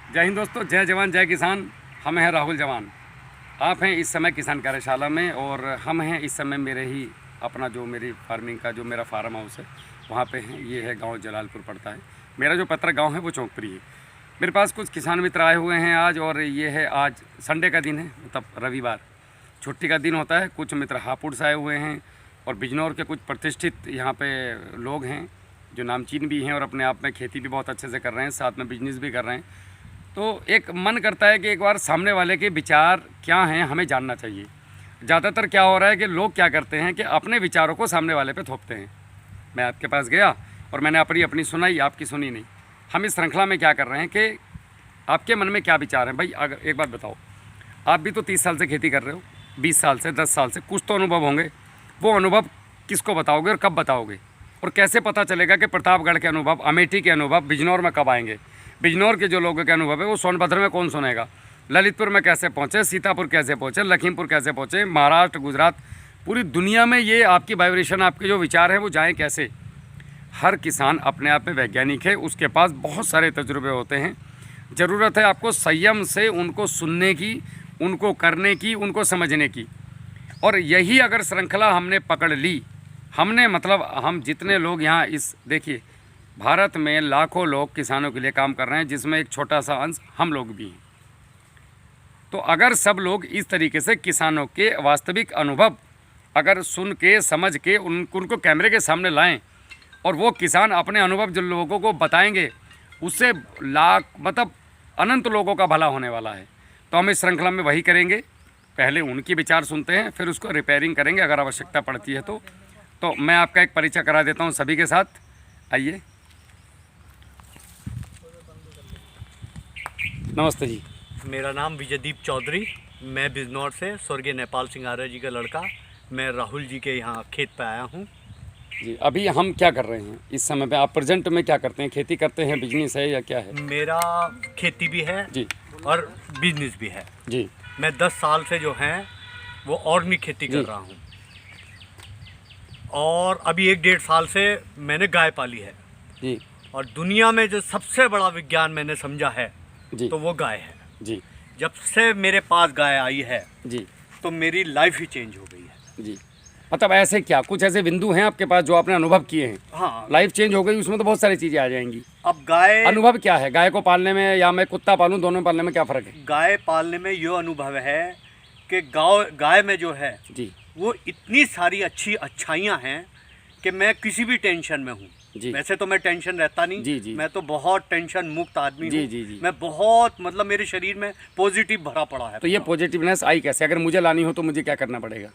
जय हिंद दोस्तों, जय जवान जय किसान। हम हैं राहुल जवान। आप हैं इस समय किसान कार्यशाला में और हम हैं इस समय मेरे ही अपना जो मेरी फार्मिंग का जो मेरा फार्म हाउस है वहाँ पे हैं। ये है गांव जलालपुर पड़ता है। मेरा जो पैतृक गांव है वो चौंकपुरी है। मेरे पास कुछ किसान मित्र आए हुए हैं आज, और ये है आज संडे का दिन है, मतलब रविवार छुट्टी का दिन होता है। कुछ मित्र हापुड़ से आए हुए हैं और बिजनौर के कुछ प्रतिष्ठित यहाँ पे लोग हैं जो नामचीन भी हैं और अपने आप में खेती भी बहुत अच्छे से कर रहे हैं, साथ में बिजनेस भी कर रहे हैं। तो एक मन करता है कि एक बार सामने वाले के विचार क्या हैं हमें जानना चाहिए। ज़्यादातर क्या हो रहा है कि लोग क्या करते हैं कि अपने विचारों को सामने वाले पे थोपते हैं। मैं आपके पास गया और मैंने अपनी सुनाई, आपकी सुनी नहीं। हम इस श्रृंखला में क्या कर रहे हैं कि आपके मन में क्या विचार हैं भाई। अगर एक बात बताओ, आप भी तो 30 साल से खेती कर रहे हो, 20 साल से, 10 साल से, कुछ तो अनुभव होंगे। वो अनुभव किसको बताओगे और कब बताओगे, और कैसे पता चलेगा कि प्रतापगढ़ के अनुभव, अमेठी के अनुभव बिजनौर में कब आएंगे। बिजनौर के जो लोगों के अनुभव है वो सोनभद्र में कौन सुनेगा, ललितपुर में कैसे पहुँचे, सीतापुर कैसे पहुँचे, लखीमपुर कैसे पहुँचे, महाराष्ट्र, गुजरात, पूरी दुनिया में ये आपकी वाइब्रेशन, आपके जो विचार हैं वो जाएँ कैसे। हर किसान अपने आप में वैज्ञानिक है, उसके पास बहुत सारे तजुर्बे होते हैं। ज़रूरत है आपको संयम से उनको सुनने की, उनको करने की, उनको समझने की। और यही अगर श्रृंखला हमने पकड़ ली, हमने मतलब हम जितने लोग यहाँ इस देखिए भारत में लाखों लोग किसानों के लिए काम कर रहे हैं, जिसमें एक छोटा सा अंश हम लोग भी हैं। तो अगर सब लोग इस तरीके से किसानों के वास्तविक अनुभव अगर सुन के समझ के उनको कैमरे के सामने लाएं और वो किसान अपने अनुभव जो लोगों को बताएंगे, उससे लाख मतलब अनंत लोगों का भला होने वाला है। तो हम इस श्रृंखला में वही करेंगे। पहले उनकी विचार सुनते हैं, फिर उसको रिपेयरिंग करेंगे अगर आवश्यकता पड़ती है तो मैं आपका एक परिचय करा देता हूं सभी के साथ। आइए, नमस्ते जी। मेरा नाम विजयदीप चौधरी, मैं बिजनौर से स्वर्गीय नेपाल सिंह आर्य जी का लड़का। मैं राहुल जी के यहाँ खेत पे आया हूँ जी। अभी हम क्या कर रहे हैं इस समय पे? आप प्रेजेंट में क्या करते हैं? खेती करते हैं, बिजनेस है या क्या है? मेरा खेती भी है जी और बिजनेस भी है जी। मैं 10 साल से जो है वो ऑर्गेनिक खेती कर रहा हूँ, और अभी 1-1.5 साल से मैंने गाय पाली है जी। और दुनिया में जो सबसे बड़ा विज्ञान मैंने समझा है जी तो वो गाय है जी। जब से मेरे पास गाय आई है जी तो मेरी लाइफ ही चेंज हो गई है जी। मतलब ऐसे क्या कुछ ऐसे बिंदु हैं आपके पास जो आपने अनुभव किए हैं? हाँ, लाइफ चेंज हो गई, उसमें तो बहुत सारी चीज़ें आ जाएंगी। अब गाय अनुभव क्या है? गाय को पालने में या मैं कुत्ता पालूं, दोनों में पालने में क्या फ़र्क है? गाय पालने में ये अनुभव है कि गाय में जो है जी वो इतनी सारी अच्छाइयाँ हैं कि मैं किसी भी टेंशन में हूँ। जी। वैसे तो मैं टेंशन रहता नहीं जी जी। मैं तो बहुत टेंशन मुक्त आदमी जी हूँ। जी जी। मैं बहुत मतलब मेरे शरीर में पॉजिटिव भरा पड़ा है। तो ये पॉजिटिवनेस आई कैसे? अगर मुझे लानी हो तो मुझे क्या करना पड़ेगा?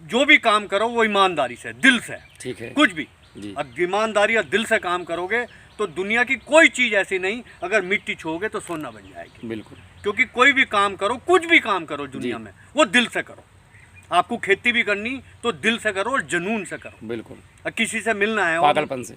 जो भी काम करो वो ईमानदारी से, दिल से, ठीक है कुछ भी जी। अब ईमानदारी और दिल से काम करोगे तो दुनिया की कोई चीज़ ऐसी नहीं, अगर मिट्टी छूओगे तो सोना बन जाएगी। बिल्कुल। क्योंकि कोई भी काम करो, कुछ भी काम करो दुनिया में, वो दिल से करो। आपको खेती भी करनी तो दिल से करो और जुनून से करो। बिल्कुल। और किसी से मिलना है पागलपन से।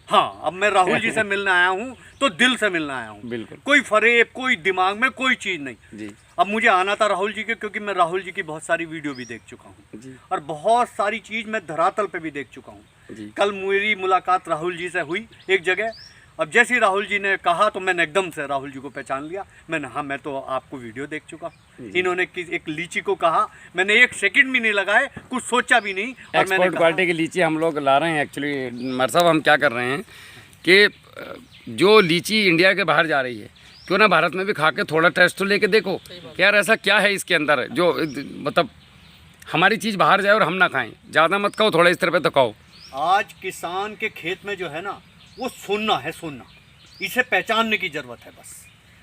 हाँ, अब मैं राहुल जी से मिलने आया हूँ तो दिल से मिलने आया हूँ। बिल्कुल। कोई फरेब, कोई दिमाग में कोई चीज़ नहीं जी अब मुझे आना था राहुल जी के, क्योंकि मैं राहुल जी की बहुत सारी वीडियो भी देख चुका हूँ जी और बहुत सारी चीज़ मैं धरातल पे भी देख चुका हूँ। जी। कल मेरी मुलाकात राहुल जी से हुई एक जगह। अब जैसे ही राहुल जी ने कहा तो मैंने एकदम से राहुल जी को पहचान लिया। मैंने हाँ, मैं तो आपको वीडियो देख चुका हूँ। इन्होंने एक लीची को कहा, मैंने 1 सेकंड भी नहीं लगाए, कुछ सोचा भी नहीं। और मैंने एक्सपोर्ट क्वालिटी की लीची हम लोग ला रहे हैं। एक्चुअली मर साहब, हम क्या कर रहे हैं कि जो लीची इंडिया के बाहर जा रही है, क्यों ना भारत में भी खा के थोड़ा टेस्ट तो लेके देखो कि यार ऐसा क्या है इसके अंदर जो मतलब हमारी चीज़ बाहर जाए और हम ना खाएं। ज़्यादा मत कहो, थोड़ा इस तरह पे तो कहो। आज किसान के खेत में जो है ना, वो सुनना है, सुनना, इसे पहचानने की ज़रूरत है बस।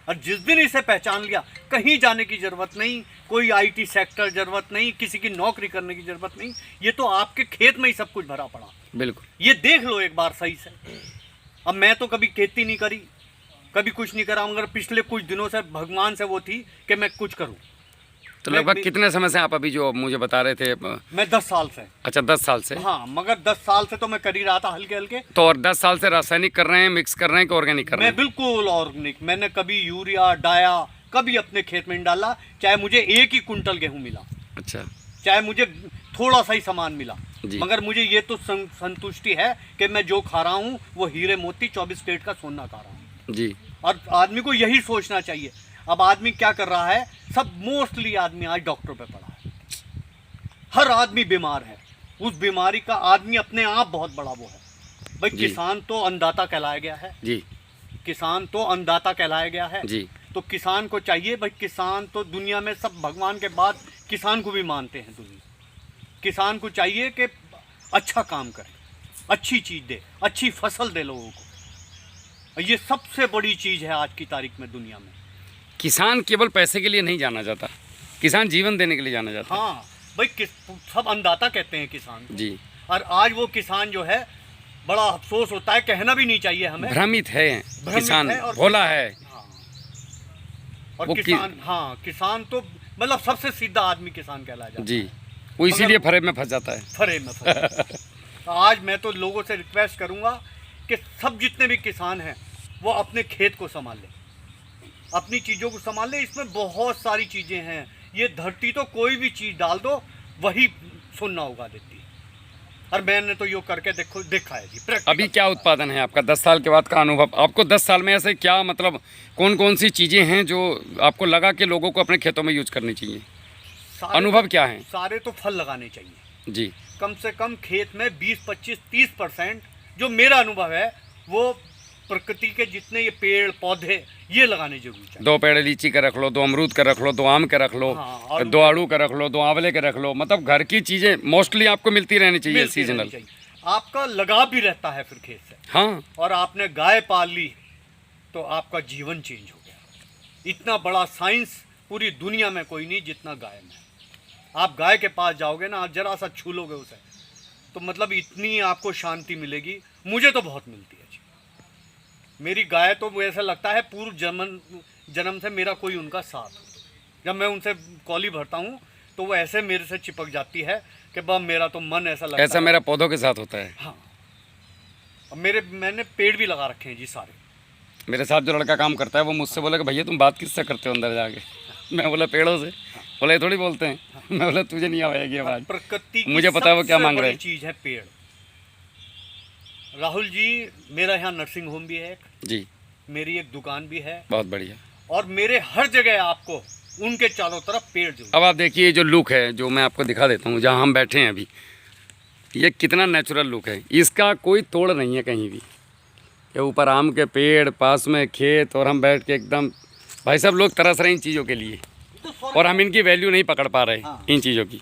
और जिस दिन इसे पहचान लिया, कहीं जाने की ज़रूरत नहीं, कोई आईटी सेक्टर ज़रूरत नहीं, किसी की नौकरी करने की ज़रूरत नहीं। ये तो आपके खेत में ही सब कुछ भरा पड़ा। बिल्कुल। ये देख लो एक बार सही से। अब मैं तो कभी खेती नहीं करी, कभी कुछ नहीं करा, मगर पिछले कुछ दिनों से भगवान से वो थी कि मैं कुछ करूं। तो लगभग कितने समय से आप अभी जो मुझे बता रहे थे? मैं 10 साल से। अच्छा, 10 साल से। हाँ, मगर 10 साल से तो मैं कर ही रहा था हल्के हल्के। तो और 10 साल से रासायनिक कर रहे हैं, मिक्स कर रहे हैं कि ऑर्गेनिक कर रहे मैं हैं? बिल्कुल ऑर्गेनिक। मैंने कभी यूरिया डाया कभी अपने खेत में नहीं डाला, चाहे मुझे 1 ही कुंटल गेहूँ मिला, अच्छा, चाहे मुझे थोड़ा सा ही सामान मिला, मगर मुझे ये तो संतुष्टि है कि मैं जो खा रहा हूँ वो हीरे मोती 24 कैरेट का सोना खा रहा हूँ। जी। और आदमी को यही सोचना चाहिए। अब आदमी क्या कर रहा है, सब मोस्टली आदमी आज डॉक्टर पे पड़ा है, हर आदमी बीमार है, उस बीमारी का आदमी अपने आप बहुत बड़ा वो है। भाई जी। किसान तो अन्नदाता कहलाया गया है, जी किसान तो अन्नदाता कहलाया गया है। जी तो किसान को चाहिए, भाई किसान तो दुनिया में सब भगवान के बाद किसान को भी मानते हैं दुनिया। किसान को चाहिए कि अच्छा काम करे, अच्छी चीज़ दे, अच्छी फसल दे लोगों को। ये सबसे बड़ी चीज़ है आज की तारीख में दुनिया में। किसान केवल पैसे के लिए नहीं जाना जाता, किसान जीवन देने के लिए जाना जाता हाँ भाई, सब अन्नदाता कहते हैं किसान को। जी। और आज वो किसान जो है, बड़ा अफसोस होता है, कहना भी नहीं चाहिए हमें, भ्रमित है भ्रमित किसान, है और भोला है। हाँ। और वो किसान, हाँ किसान तो मतलब सबसे सीधा आदमी किसान कहलाया जाता है। जी, वो इसीलिए फरे में फंस जाता है। फरे में फरे। तो आज मैं तो लोगों से रिक्वेस्ट करूंगा कि सब जितने भी किसान हैं वो अपने खेत को संभाल लें, अपनी चीज़ों को संभाल लें। इसमें बहुत सारी चीज़ें हैं, ये धरती तो कोई भी चीज़ डाल दो वही सोना उगा देती है। और मैंने तो यो करके देखा है जी। अभी क्या उत्पादन है आपका 10 साल के बाद का अनुभव? आपको 10 साल में ऐसे क्या मतलब कौन कौन सी चीज़ें हैं जो आपको लगा कि लोगों को अपने खेतों में यूज करनी चाहिए? अनुभव क्या है? सारे तो फल लगाने चाहिए जी। कम से कम खेत में 20, 25, 30% जो मेरा अनुभव है वो प्रकृति के जितने ये पेड़ पौधे ये लगाने जरूरी चाहिए। 2 पेड़ लीची का रख लो, 2 अमरूद का रख लो, 2 आम का रख लो, हाँ, 2 आड़ू का रख लो, 2 आंवले के रख लो। मतलब घर की चीज़ें मोस्टली आपको मिलती रहनी चाहिए, मिलती रहनी सीजनल। चाहिए। आपका लगाव भी रहता है फिर खेत से। हाँ। और आपने गाय पाल ली तो आपका जीवन चेंज हो गया। इतना बड़ा साइंस पूरी दुनिया में कोई नहीं जितना गाय में। आप गाय के पास जाओगे ना, आप जरा सा छू लोगे उसे तो मतलब इतनी आपको शांति मिलेगी। मुझे तो बहुत मिलती है जी। मेरी गाय तो वो ऐसा लगता है पूर्व जन्म से मेरा कोई उनका साथ हो। जब मैं उनसे कौली भरता हूँ तो वो ऐसे मेरे से चिपक जाती है कि बस मेरा तो मन ऐसा लगता है। ऐसा मेरा पौधों के साथ होता है। हाँ, अब मैंने पेड़ भी लगा रखे हैं जी सारे। मेरे साथ जो लड़का काम करता है वो मुझसे बोला कि भैया तुम बात किससे करते हो अंदर जाके? मैं बोला पेड़ों से। बोला ये थोड़ी बोलते हैं। मैं बोला तुझे नहीं आएगी आवाज़, प्रकृति की मुझे पता है वो क्या मांग रहे हैं। चीज़ है पेड़। राहुल जी, मेरा यहाँ नर्सिंग होम भी है एक, जी। मेरी एक दुकान भी है, बहुत बढ़िया। और मेरे हर जगह आपको उनके चारों तरफ पेड़ जो। अब आप देखिए जो लुक है जो मैं आपको दिखा देता हूँ, जहाँ हम बैठे हैं अभी, ये कितना नेचुरल लुक है। इसका कोई तोड़ नहीं है कहीं भी। ये ऊपर आम के पेड़, पास में खेत, और हम बैठ के एकदम भाई साहब लोग तरस रहे हैं इन चीज़ों के लिए, और हम इनकी वैल्यू नहीं पकड़ पा रहे इन चीज़ों की।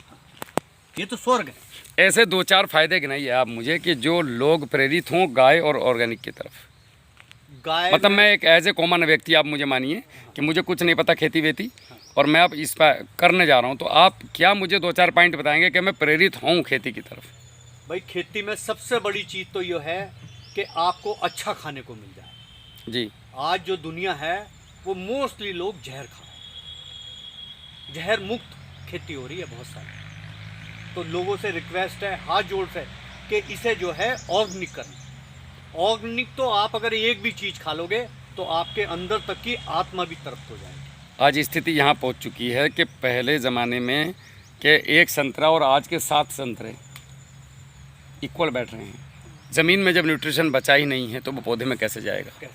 ये तो स्वर्ग है। ऐसे 2-4 फायदे गिनाइए आप मुझे कि जो लोग प्रेरित हों गाय और ऑर्गेनिक की तरफ। गाय मतलब मैं एक एज ए कॉमन व्यक्ति, आप मुझे मानिए कि मुझे कुछ नहीं पता खेती वेती, और मैं अब इस पर करने जा रहा हूँ, तो आप क्या मुझे 2-4 पॉइंट बताएंगे कि मैं प्रेरित हूँ खेती की तरफ? भाई खेती में सबसे बड़ी चीज़ तो ये है कि आपको अच्छा खाने को मिल जाए जी। आज जो दुनिया है वो मोस्टली लोग जहर खा रहे हैं। जहर मुक्त खेती हो रही है बहुत सारी। तो लोगों से रिक्वेस्ट है हाथ जोड़ से कि इसे जो है ऑर्गेनिक करना। ऑर्गेनिक तो आप अगर एक भी चीज़ खा लोगे तो आपके अंदर तक की आत्मा भी तृप्त हो जाएगी। आज स्थिति यहाँ पहुँच चुकी है कि पहले ज़माने में कि 1 संतरा और आज के 7 संतरे इक्वल बैठ रहे हैं। ज़मीन में जब न्यूट्रिशन बचा ही नहीं है तो वो पौधे में कैसे जाएगा?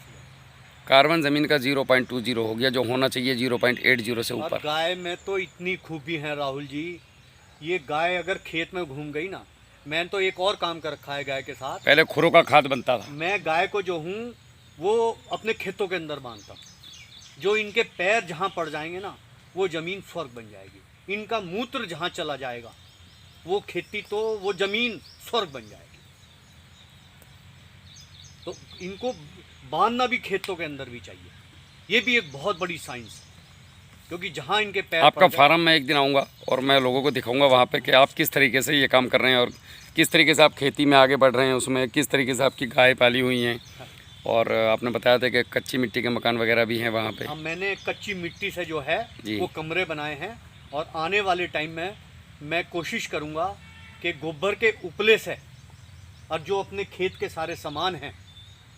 कार्बन ज़मीन का 0.20 हो गया, जो होना चाहिए 0.80 से ऊपर। गाय में तो इतनी खूबी है राहुल जी, ये गाय अगर खेत में घूम गई ना, मैंने तो एक और काम कर रखा है गाय के साथ। पहले खुरों का खाद बनता था। मैं गाय को जो हूँ वो अपने खेतों के अंदर बांधता हूँ। जो इनके पैर जहाँ पड़ जाएंगे ना वो ज़मीन स्वर्ग बन जाएगी। इनका मूत्र जहाँ चला जाएगा वो खेती तो वो ज़मीन स्वर्ग बन जाएगी। तो इनको बांधना भी खेतों के अंदर भी चाहिए। ये भी एक बहुत बड़ी साइंस है, क्योंकि जहाँ इनके पैर आपका फार्म में एक दिन आऊँगा और मैं लोगों को दिखाऊंगा वहाँ पे कि आप किस तरीके से ये काम कर रहे हैं और किस तरीके से आप खेती में आगे बढ़ रहे हैं, उसमें किस तरीके से आपकी गाय पाली हुई हैं। और आपने बताया था कि कच्ची मिट्टी के मकान वगैरह भी हैं वहाँ पे। हाँ, मैंने कच्ची मिट्टी से जो है जी। वो कमरे बनाए हैं, और आने वाले टाइम में मैं कोशिश करूँगा कि गोबर के उपले से और जो अपने खेत के सारे सामान हैं,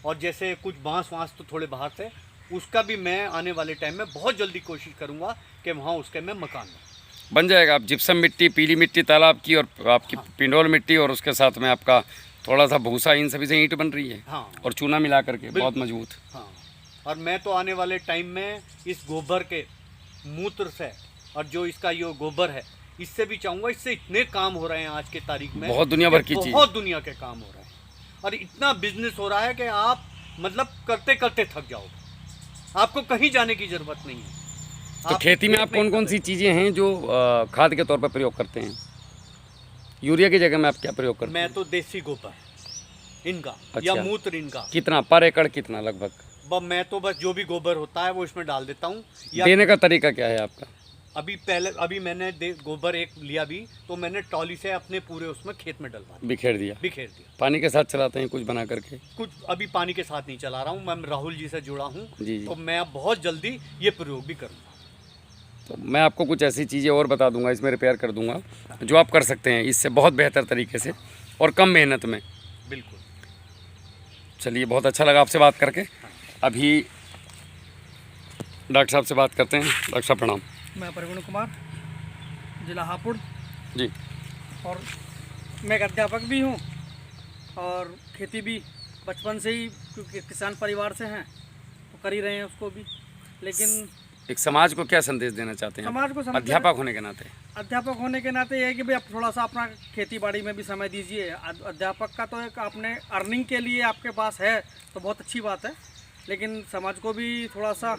और जैसे कुछ बांस वांस तो थोड़े बाहर से, उसका भी मैं आने वाले टाइम में बहुत जल्दी कोशिश करूँगा कि वहाँ उसके मैं मकान बन जाएगा। आप जिप्सम मिट्टी, पीली मिट्टी तालाब की, और आपकी पिंडोल मिट्टी, और उसके साथ में आपका थोड़ा सा भूसा, इन सभी से ईंट बन रही है। हाँ। और चूना मिला करके बहुत मजबूत। हाँ, और मैं तो आने वाले टाइम में इस गोबर के मूत्र से और जो इसका ये गोबर है इससे भी चाहूँगा, इससे इतने काम हो रहे हैं आज के तारीख में, बहुत दुनिया भर की कि चीज़। बहुत दुनिया के काम हो रहे हैं और इतना बिजनेस हो रहा है कि आप मतलब करते करते थक जाओगे, आपको कहीं जाने की ज़रूरत नहीं है। तो खेती में आप कौन कौन सी चीज़ें हैं जो खाद के तौर पर प्रयोग करते हैं? यूरिया की जगह में आप क्या प्रयोग करते हैं? मैं तो देसी गोबर इनका अच्छा। या मूत्र इनका, कितना पर एकड़, कितना लगभग? मैं तो बस जो भी गोबर होता है वो इसमें डाल देता हूँ। या देने का तरीका क्या है आपका? अभी मैंने गोबर एक लिया भी तो मैंने ट्रॉली से अपने पूरे उसमें खेत में डलवा दिया, बिखेर दिया। पानी के साथ चलाते हैं कुछ बना करके? कुछ अभी पानी के साथ नहीं चला रहा हूँ, मैं राहुल जी से जुड़ा हूँ जी। तो मैं अब बहुत जल्दी ये प्रयोग भी करूँगा। तो मैं आपको कुछ ऐसी चीज़ें और बता दूंगा, इसमें रिपेयर कर दूंगा जो आप कर सकते हैं इससे बहुत बेहतर तरीके से और कम मेहनत में। बिल्कुल। चलिए, बहुत अच्छा लगा आपसे बात करके। अभी डॉक्टर साहब से बात करते हैं। डॉक्टर साहब प्रणाम। मैं प्रवीण कुमार, जिला हापुड़ जी। और मैं एक अध्यापक भी हूँ और खेती भी बचपन से ही, क्योंकि किसान परिवार से हैं तो कर ही रहे हैं उसको भी। लेकिन एक समाज को क्या संदेश देना चाहते हैं समाज को अध्यापक होने के नाते? अध्यापक होने के नाते ये है कि भाई आप थोड़ा सा अपना खेती बाड़ी में भी समय दीजिए। अध्यापक का तो एक आपने अर्निंग के लिए आपके पास है तो बहुत अच्छी बात है, लेकिन समाज को भी थोड़ा सा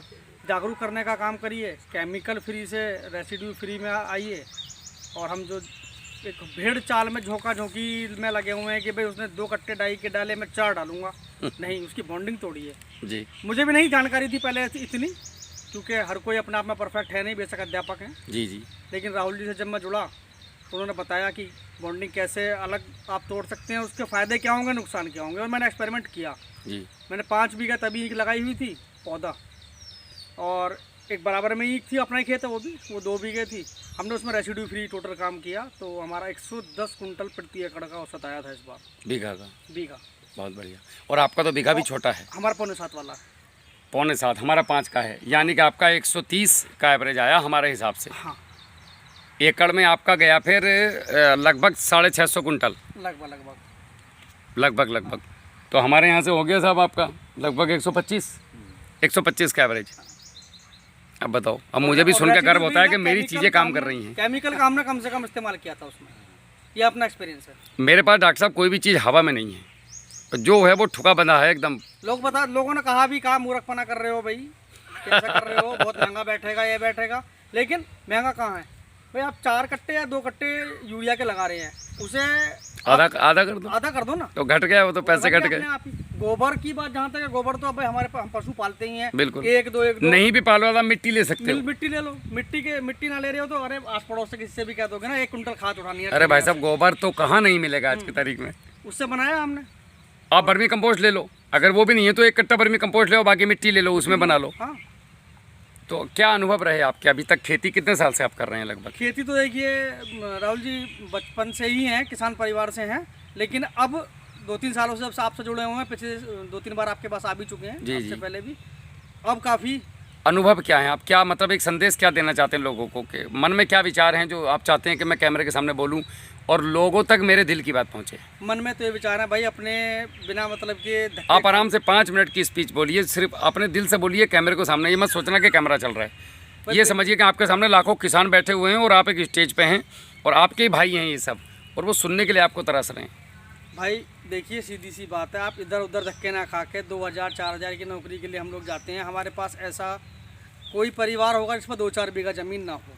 जागरूक करने का काम करिए। केमिकल फ्री से रेसिड्यू फ्री में आइए। और हम जो एक भेड़ चाल में झोंका झोंकी में लगे हुए हैं कि भाई उसने 2 कट्टे डाई के डाले, मैं 4 डालूंगा, नहीं, उसकी बॉन्डिंग तोड़िए। जी। मुझे भी नहीं जानकारी थी पहले इतनी, क्योंकि हर कोई अपने आप में परफेक्ट है नहीं, बेशक अध्यापक हैं। जी जी। लेकिन राहुल जी से जब मैं जुड़ा तो उन्होंने बताया कि बॉन्डिंग कैसे अलग आप तोड़ सकते हैं, उसके फ़ायदे क्या होंगे, नुकसान क्या होंगे। और मैंने एक्सपेरिमेंट किया। जी। मैंने 5 बीघा तभी लगाई हुई थी पौधा, और एक बराबर में ईख थी, अपना ही खेत है वो 2 बीघे थी। हमने उसमें रेसिड्यू फ्री टोटल काम किया तो हमारा 110 कुंटल प्रति एकड़ का औसत आया था इस बार। बीघा का? बीघा। बहुत बढ़िया। और आपका तो बीघा भी छोटा है। हमारा 5.7 वाला है। 5.7, हमारा 5 का है, यानी कि आपका 130 का एवरेज आया हमारे हिसाब से। हाँ। एकड़ में आपका गया फिर लगभग 650 कुंटल। लगभग। तो हमारे यहाँ से हो गया साहब आपका लगभग 125 का एवरेज। अब बताओ, अब मुझे भी सुन के गर्व होता है कि मेरी चीज़ें काम कर रही हैं। केमिकल का हमने कम से कम इस्तेमाल किया था उसमें, ये अपना एक्सपीरियंस है। मेरे पास डॉक्टर साहब कोई भी चीज़ हवा में नहीं है, जो है वो ठुका बंधा है एकदम। लोगों ने कहा भी, कहा मूर्खपना कर रहे हो भाई, कैसा कर रहे हो, बहुत महंगा बैठेगा, ये बैठेगा। लेकिन महंगा कहाँ है भाई? आप 4 कट्टे या 2 कट्टे यूरिया के लगा रहे हैं, उसे आधा कर दो। आधा कर दो ना, तो घट गया वो, तो पैसे घट गए। गोबर की बात जहाँ तक है, गोबर तो अब हम पशु पालते ही हैं। बिल्कुल। एक दो नहीं भी पालो तो मिट्टी ले सकते हो। मिट्टी ले लो, मिट्टी ना ले रहे हो तो अरे आस पड़ोस से किसी से भी कह दोगे ना 1 कुंटल खाद उठानी है। अरे भाई साहब, गोबर तो कहाँ नहीं मिलेगा आज की तारीख में। उससे बनाया हमने। आप वर्मी कंपोस्ट ले लो, अगर वो भी नहीं है तो 1 कट्टा वर्मी कंपोस्ट ले लो, बाकी मिट्टी ले लो, उसमें बना लो। हाँ। तो क्या अनुभव रहे आपके अभी तक? खेती कितने साल से आप कर रहे हैं लगभग? खेती तो देखिए राहुल जी बचपन से ही हैं, किसान परिवार से हैं, लेकिन अब 2-3 सालों से आपसे जुड़े हुए हैं। पिछले 2-3 बार आपके पास आ भी चुके हैं, आपसे पहले भी। अब काफ़ी अनुभव क्या है आप, क्या मतलब एक संदेश क्या देना चाहते हैं लोगों को, के मन में क्या विचार हैं जो आप चाहते हैं कि मैं कैमरे के सामने बोलूं और लोगों तक मेरे दिल की बात पहुंचे? मन में तो ये विचार है भाई, अपने बिना मतलब के आप आराम से 5 मिनट की स्पीच बोलिए, सिर्फ अपने दिल से बोलिए कैमरे को सामने। ये मत सोचना कि कैमरा चल रहा है। ये समझिए कि आपके सामने लाखों किसान बैठे हुए हैं और आप एक स्टेज पे हैं और आपके ही भाई हैं ये सब, और वो सुनने के लिए आपको तरस रहे हैं। भाई देखिए, सीधी सी बात है, आप इधर उधर धक्के ना खा के 2000-4000 की नौकरी के लिए हम लोग जाते हैं। हमारे पास ऐसा कोई परिवार होगा जिसमें 2-4 बीघा ज़मीन ना हो।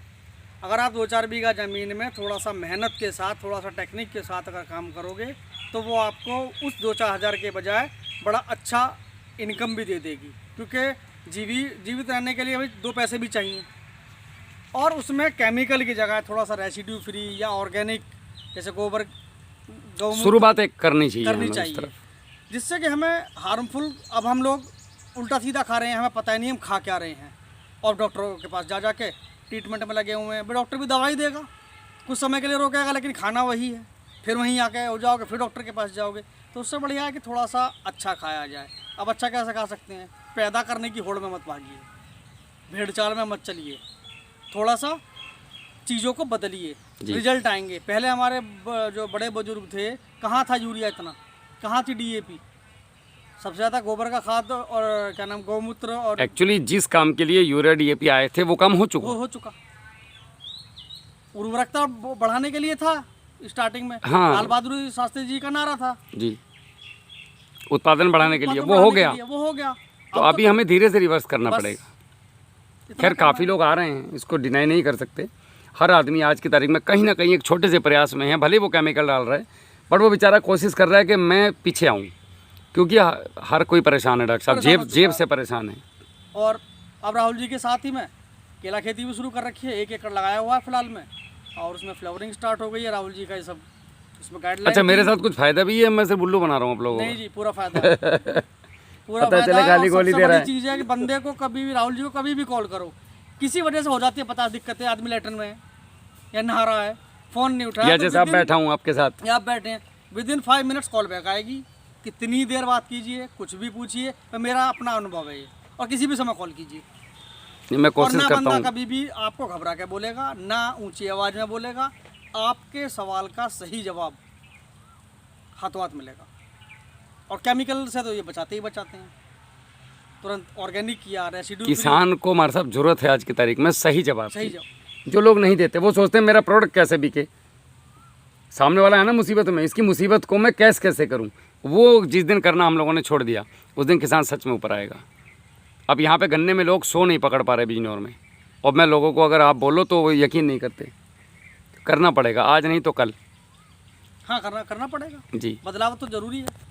अगर आप 2-4 बीघा ज़मीन में थोड़ा सा मेहनत के साथ, थोड़ा सा टेक्निक के साथ अगर काम करोगे तो वो आपको उस 2-4 हज़ार के बजाय बड़ा अच्छा इनकम भी दे देगी। क्योंकि जीवित रहने के लिए भाई 2 पैसे भी चाहिए, और उसमें केमिकल की जगह थोड़ा सा रेसिड्यू फ्री या ऑर्गेनिक, जैसे गोबर, शुरुआत एक करनी चाहिए, जिससे कि हमें हार्मफुल, अब हम लोग उल्टा सीधा खा रहे हैं, हमें पता ही नहीं हम खा क्या रहे हैं, और डॉक्टरों के पास जा के ट्रीटमेंट में लगे हुए हैं। डॉक्टर भी दवाई देगा, कुछ समय के लिए रोकेगा, लेकिन खाना वही है, फिर वहीं आके हो जाओगे, फिर डॉक्टर के पास जाओगे। तो उससे बढ़िया है कि थोड़ा सा अच्छा खाया जाए। अब अच्छा कैसे खा सकते हैं? पैदा करने की होड़ में मत भागिए, भेड़ चाल में मत चलिए, थोड़ा सा चीज़ों को बदलिए, रिजल्ट आएंगे। पहले हमारे जो बड़े बुजुर्ग थे, कहाँ था यूरिया इतना, कहाँ थी DAP, सबसे ज़्यादा गोबर का खाद और क्या नाम गौमूत्र और एक्चुअली जिस काम के लिए यूरिया DAP आए थे वो काम हो चुका। वो हो चुका। उर्वरकता बढ़ाने के लिए था स्टार्टिंग में, हाँ। लाल बहादुर शास्त्री जी का नारा था, जी, उत्पादन बढ़ाने के लिए वो हो गया। वो हो गया। तो अभी हमें धीरे से रिवर्स करना बस पड़ेगा। इतना खैर करना काफ़ी लोग आ रहे हैं, इसको डिनाई नहीं कर सकते। हर आदमी आज की तारीख में कहीं ना कहीं एक छोटे से प्रयास में है, भले वो केमिकल डाल रहा है, पर वो बेचारा कोशिश कर रहा है कि मैं पीछे आऊँ, क्योंकि हर कोई परेशान है डॉक्टर साहब, जेब से परेशान है। और अब राहुल जी के साथ ही मैं केला खेती भी शुरू कर रखी है, 1 एकड़ लगाया हुआ है फिलहाल में, और उसमें फ्लावरिंग स्टार्ट हो गई है। राहुल जी का ये सब उसमें गाइडलाइन। अच्छा, मेरे साथ कुछ फायदा भी है, मैं सिर्फ उल्लू बना रहा हूँ आप लोगों नहीं को? जी, पूरा फायदा है। पूरा पता फायदा चले है। खाली और गोली सबसे दे रहा बड़ी चीज़ है कि बंदे को कभी भी, राहुल जी को कभी भी कॉल करो, किसी वजह से हो जाती है 50 दिक्कतें, आदमी लेटन में है या नहा रहा है, फ़ोन नहीं उठाया, या तो जैसे आप बैठा हूँ आपके साथ, या आप बैठे हैं, विदिन 5 मिनट्स कॉल बैक आएगी। कितनी देर बात कीजिए, कुछ भी पूछिए, तो मेरा अपना अनुभव है ये। और किसी भी समय कॉल कीजिए, मैं और कोशिश ना करता बंदा हूँ। कभी भी आपको घबरा के बोलेगा, ना ऊंची आवाज़ में बोलेगा, आपके सवाल का सही जवाब हाथों हाथ मिलेगा। और केमिकल से तो ये बचाते ही बचाते हैं, तुरंत ऑर्गेनिक या रेसिड्यू किसान को हमारे साथ जरूरत है आज की तारीख में सही जवाब सही की। जवाब। जो लोग नहीं देते वो सोचते हैं मेरा प्रोडक्ट कैसे बिके, सामने वाला है ना मुसीबत में, इसकी मुसीबत को मैं कैसे करूं। वो जिस दिन करना हम लोगों ने छोड़ दिया, उस दिन किसान सच में ऊपर आएगा। अब यहाँ पे गन्ने में लोग सो नहीं पकड़ पा रहे बिजनौर में, और मैं लोगों को अगर आप बोलो तो वो यकीन नहीं करते। करना पड़ेगा, आज नहीं तो कल। हाँ, करना पड़ेगा जी। बदलाव तो जरूरी है।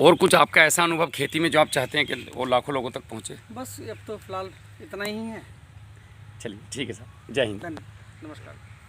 और कुछ आपका ऐसा अनुभव खेती में जो आप चाहते हैं कि वो लाखों लोगों तक पहुँचे? बस अब तो फिलहाल इतना ही है। चलिए ठीक है सर, जय हिंद। धन्यवाद, नमस्कार।